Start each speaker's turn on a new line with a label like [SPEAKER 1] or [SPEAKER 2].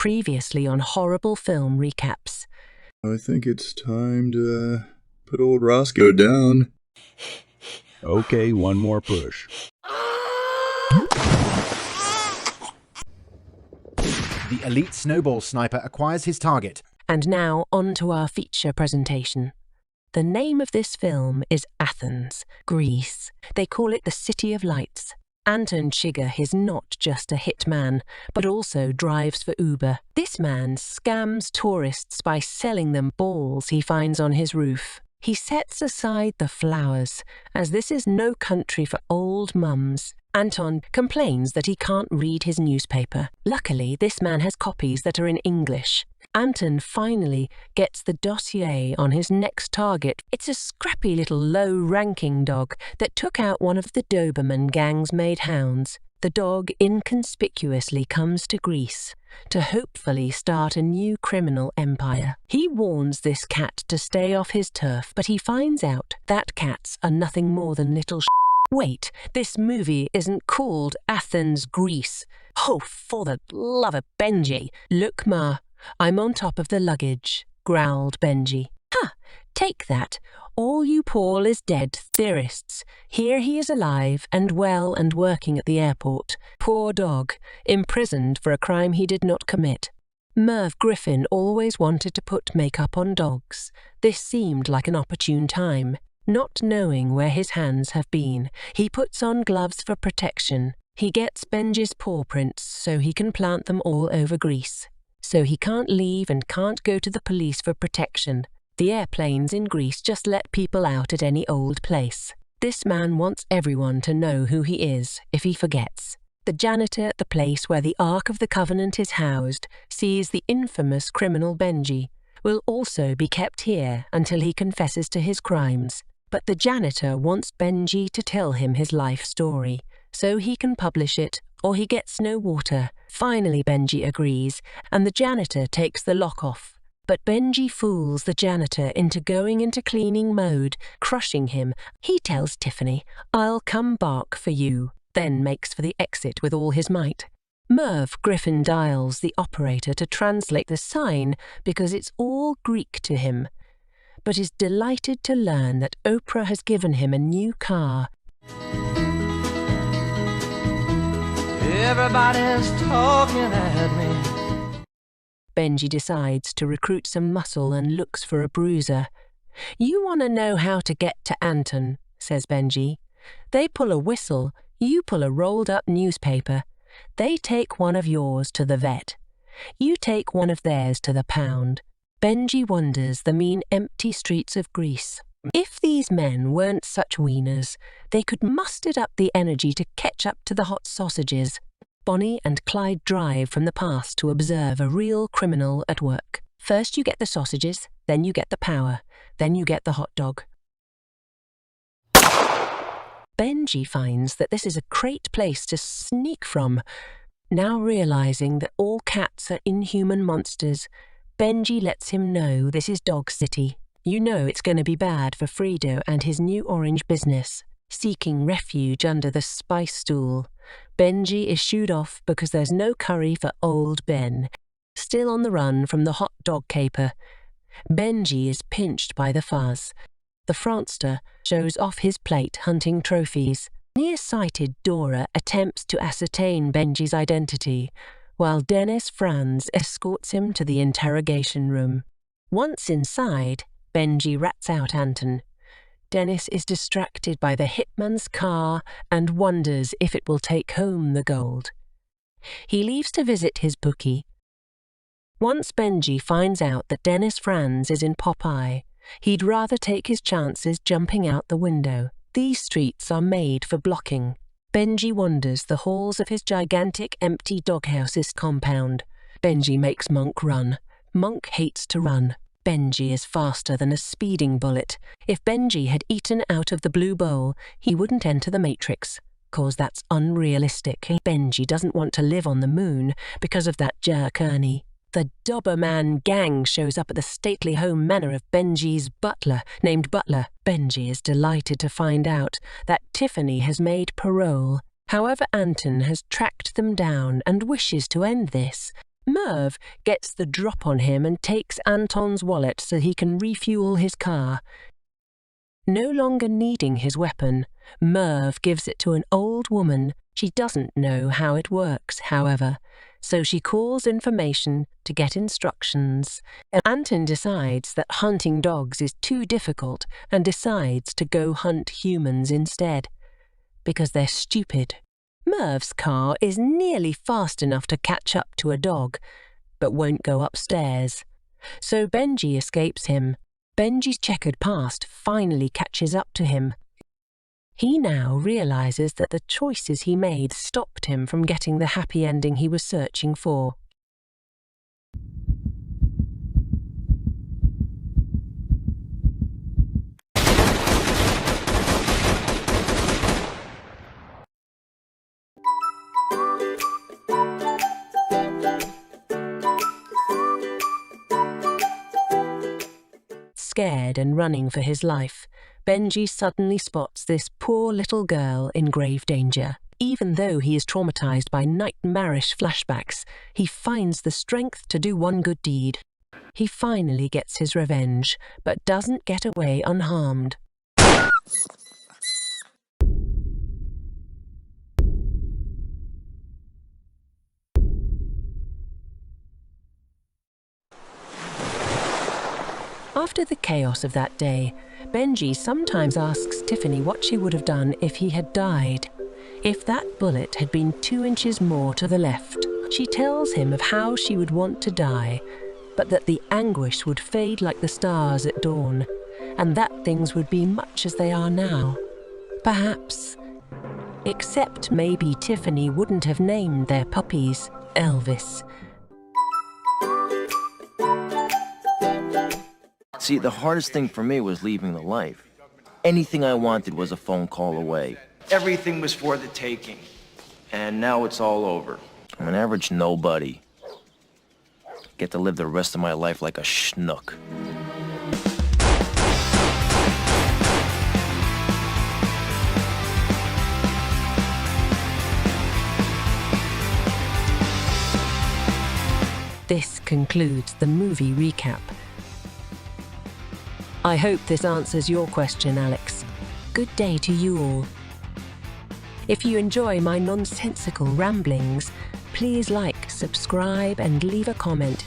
[SPEAKER 1] Previously on Horrible Film Recaps.
[SPEAKER 2] I think it's time to put old Roscoe down.
[SPEAKER 3] Okay, one more push.
[SPEAKER 4] The elite snowball sniper acquires his target.
[SPEAKER 1] And now on to our feature presentation. The name of this film is Athens, Greece. They call it the City of Lights. Anton Chigurh is not just a hitman, but also drives for Uber. This man scams tourists by selling them balls he finds on his roof. He sets aside the flowers, as this is no country for old mums. Anton complains that he can't read his newspaper. Luckily, this man has copies that are in English. Anton finally gets the dossier on his next target. It's a scrappy little low-ranking dog that took out one of the Doberman gang's made hounds. The dog inconspicuously comes to Greece to hopefully start a new criminal empire. He warns this cat to stay off his turf, but he finds out that cats are nothing more than little Wait, this movie isn't called Athens, Greece. Oh, for the love of Benji. Look, Ma, I'm on top of the luggage, growled Benji. Ha! Take that. All you Paul is dead theorists. Here he is alive and well and working at the airport. Poor dog, imprisoned for a crime he did not commit. Merv Griffin always wanted to put makeup on dogs. This seemed like an opportune time. Not knowing where his hands have been, he puts on gloves for protection. He gets Benji's paw prints so he can plant them all over Greece. So he can't leave and can't go to the police for protection. The airplanes in Greece just let people out at any old place. This man wants everyone to know who he is if he forgets. The janitor at the place where the Ark of the Covenant is housed sees the infamous criminal Benji will also be kept here until he confesses to his crimes. But the janitor wants Benji to tell him his life story, so he can publish it, or he gets no water. Finally, Benji agrees, and the janitor takes the lock off. But Benji fools the janitor into going into cleaning mode, crushing him. He tells Tiffany, "I'll come bark for you," then makes for the exit with all his might. Merv Griffin dials the operator to translate the sign because it's all Greek to him, but is delighted to learn that Oprah has given him a new car.
[SPEAKER 5] Everybody's talking at me.
[SPEAKER 1] Benji decides to recruit some muscle and looks for a bruiser. "You want to know how to get to Anton," says Benji. "They pull a whistle, you pull a rolled-up newspaper. They take one of yours to the vet. You take one of theirs to the pound." Benji wonders the mean empty streets of Greece. If these men weren't such wieners, they could muster up the energy to catch up to the hot sausages. Bonnie and Clyde drive from the past to observe a real criminal at work. First you get the sausages, then you get the power, then you get the hot dog. Benji finds that this is a great place to sneak from. Now realizing that all cats are inhuman monsters, Benji lets him know this is Dog City. You know it's going to be bad for Fredo and his new orange business. Seeking refuge under the spice stool, Benji is shooed off because there's no curry for old Ben. Still on the run from the hot dog caper, Benji is pinched by the fuzz. The Frankster shows off his plate hunting trophies. Nearsighted Dora attempts to ascertain Benji's identity, while Dennis Franz escorts him to the interrogation room. Once inside, Benji rats out Anton. Dennis is distracted by the hitman's car and wonders if it will take home the gold. He leaves to visit his bookie. Once Benji finds out that Dennis Franz is in Popeye, he'd rather take his chances jumping out the window. These streets are made for blocking. Benji wanders the halls of his gigantic empty doghouse's compound. Benji makes Monk run. Monk hates to run. Benji is faster than a speeding bullet. If Benji had eaten out of the blue bowl, he wouldn't enter the Matrix, 'cause that's unrealistic. Benji doesn't want to live on the moon because of that jerk Ernie. The Doberman gang shows up at the stately home manor of Benji's butler, named Butler. Benji is delighted to find out that Tiffany has made parole. However, Anton has tracked them down and wishes to end this. Merv gets the drop on him and takes Anton's wallet so he can refuel his car. No longer needing his weapon, Merv gives it to an old woman. She doesn't know how it works, however, so she calls information to get instructions. Anton decides that hunting dogs is too difficult and decides to go hunt humans instead, because they're stupid. Merv's car is nearly fast enough to catch up to a dog, but won't go upstairs. So Benji escapes him. Benji's checkered past finally catches up to him. He now realizes that the choices he made stopped him from getting the happy ending he was searching for. Scared and running for his life, Benji suddenly spots this poor little girl in grave danger. Even though he is traumatized by nightmarish flashbacks, he finds the strength to do one good deed. He finally gets his revenge, but doesn't get away unharmed. After the chaos of that day, Benji sometimes asks Tiffany what she would have done if he had died. If that bullet had been 2 inches more to the left, she tells him of how she would want to die, but that the anguish would fade like the stars at dawn, and that things would be much as they are now. Perhaps. Except maybe Tiffany wouldn't have named their puppies Elvis.
[SPEAKER 6] See, the hardest thing for me was leaving the life. Anything I wanted was a phone call away.
[SPEAKER 7] Everything was for the taking. And now it's all over.
[SPEAKER 6] I'm an average nobody. Get to live the rest of my life like a schnook.
[SPEAKER 1] This concludes the movie recap. I hope this answers your question, Alex. Good day to you all. If you enjoy my nonsensical ramblings, please like, subscribe, and leave a comment